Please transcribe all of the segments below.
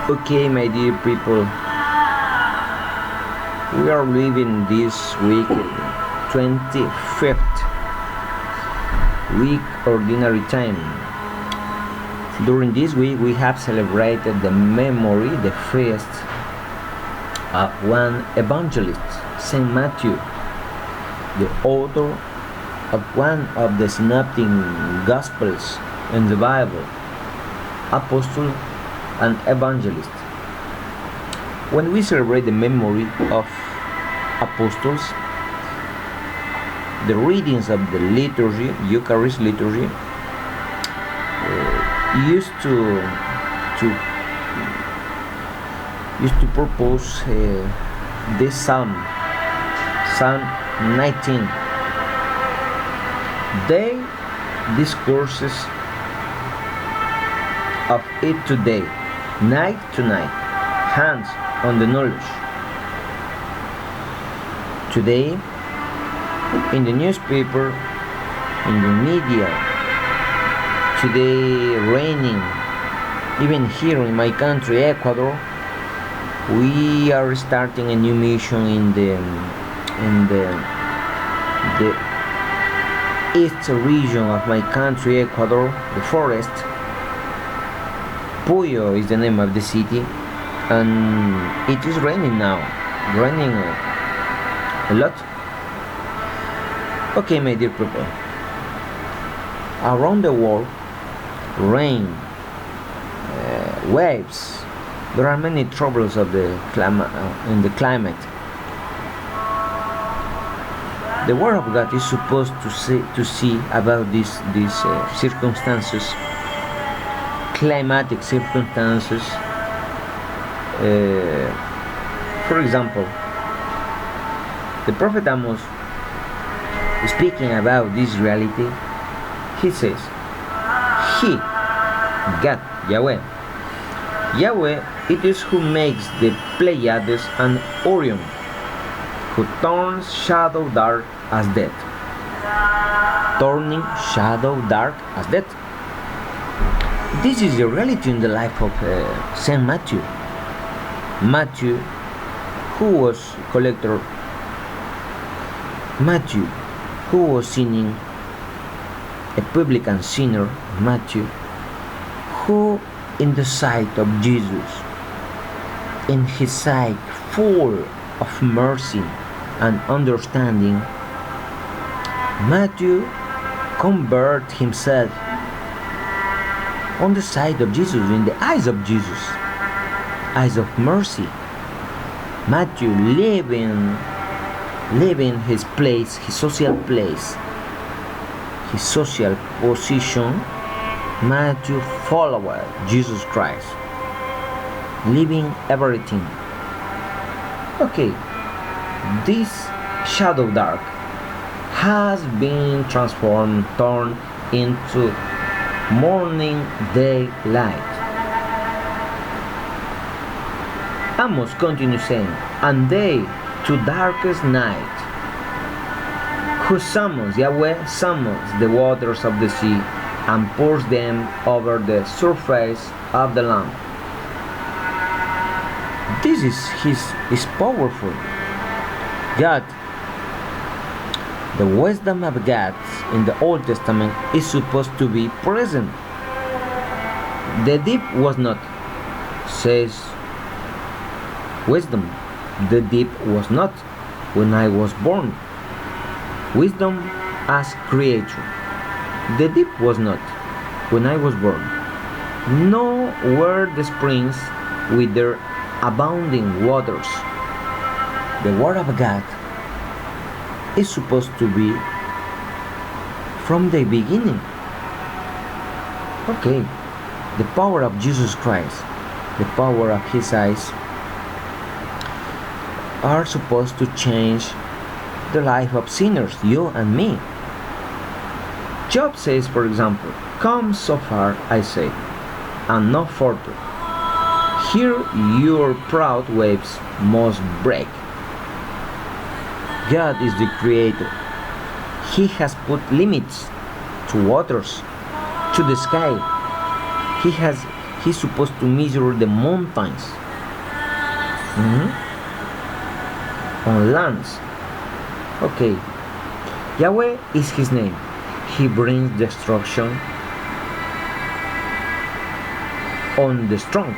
Okay, my dear people, we are living this week, 25th week ordinary time. During this week, we have celebrated the memory, the feast of one evangelist, Saint Mathiew, the author of one of the synoptic Gospels in the Bible, apostle and evangelist. When we celebrate the memory of apostles, the readings of the liturgy, Eucharist liturgy, used to propose this Psalm 19. They discourses of it today, night to night, hands on the knowledge. Today, in the newspaper, in the media, today raining, even here in my country, Ecuador, we are starting a new mission in the east region of my country, Ecuador, the forest. Puyo is the name of the city, and it is raining now, raining a lot. Okay, my dear people, around the world, rain, waves, there are many troubles of the in the climate. The Word of God is supposed to see about these circumstances, climatic circumstances. For example, the Prophet Amos, speaking about this reality, he says, He, God, Yahweh, it is who makes the Pleiades and Orion, who turns shadow dark as death. Turning shadow dark as death. This is the reality in the life of Saint Mathiew. Mathiew, who was collector, Mathiew, who was sinning, a publican sinner, Mathiew, who in the sight of Jesus, in his sight full of mercy and understanding, Mathiew converted himself on the side of Jesus, in the eyes of Jesus, eyes of mercy. Mathiew living his place, his social place, his social position. Mathiew followed Jesus Christ, living everything. Okay, this shadow dark has been transformed, turned into morning daylight. Amos continues saying, and they to darkest night, who summons, Yahweh summons the waters of the sea and pours them over the surface of the land. This is powerful. God, the wisdom of God in the Old Testament is supposed to be present. The deep was not, says wisdom. The deep was not when I was born. Wisdom as creator. The deep was not when I was born. Nor were the springs with their abounding waters. The Word of God is supposed to be from the beginning. Okay, the power of Jesus Christ, the power of His eyes, are supposed to change the life of sinners, you and me. Job says, for example, come so far, I say, and no further. Here your proud waves must break. God is the creator. He has put limits to waters, to the sky. He's supposed to measure the mountains on lands. Okay, Yahweh is his name. He brings destruction on the strong.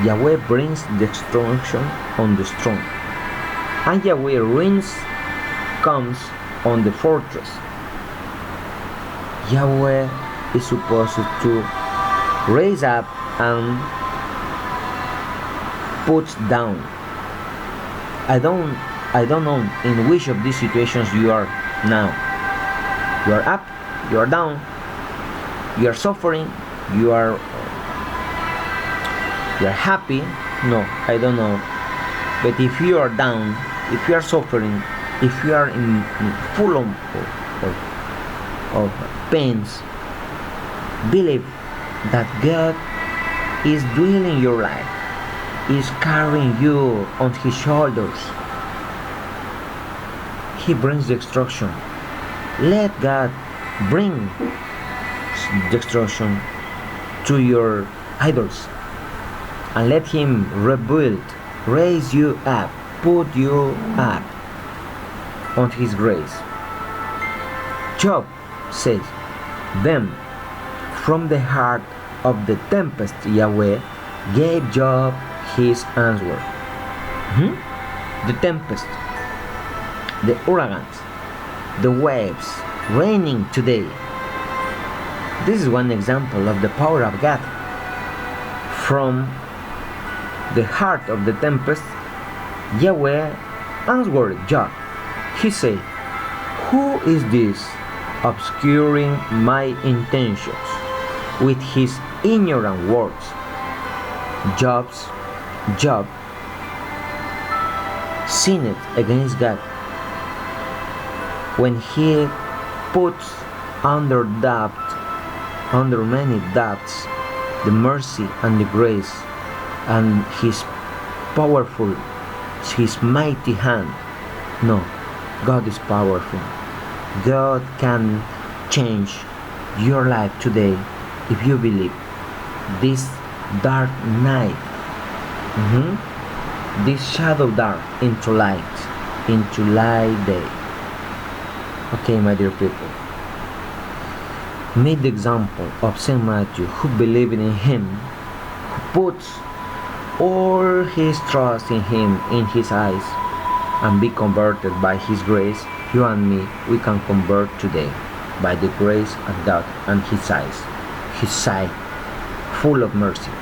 Yahweh brings destruction on the strong. And Yahweh rains comes on the fortress. Yahweh is supposed to raise up and put down. I don't know in which of these situations you are now. You are up, you are down, you are suffering, you are happy. No, I don't know. But if you are down, if you are suffering, if you are in full of pains, believe that God is dwelling your life, is carrying you on his shoulders. He brings destruction. Let God bring destruction to your idols, and let him rebuild, raise you up, put you up on his grace. Job says, then from the heart of the tempest Yahweh gave Job his answer. The tempest, the hurricanes, the waves raining today. This is one example of the power of God. From the heart of the tempest, Yahweh answered Job. He said, who is this obscuring my intentions with his ignorant words? Job sinned against God when he puts under many doubts the mercy and the grace and his powerful, his mighty hand. No, God is powerful. God can change your life today if you believe. This dark night, this shadow dark into light day. Okay, my dear people, meet the example of Saint Mathiew, who believed in him, who puts all his trust in him, in his eyes, and be converted by his grace. You and me, we can convert today by the grace of God and his eyes, his sight full of mercy.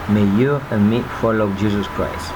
May you and me follow Jesus Christ.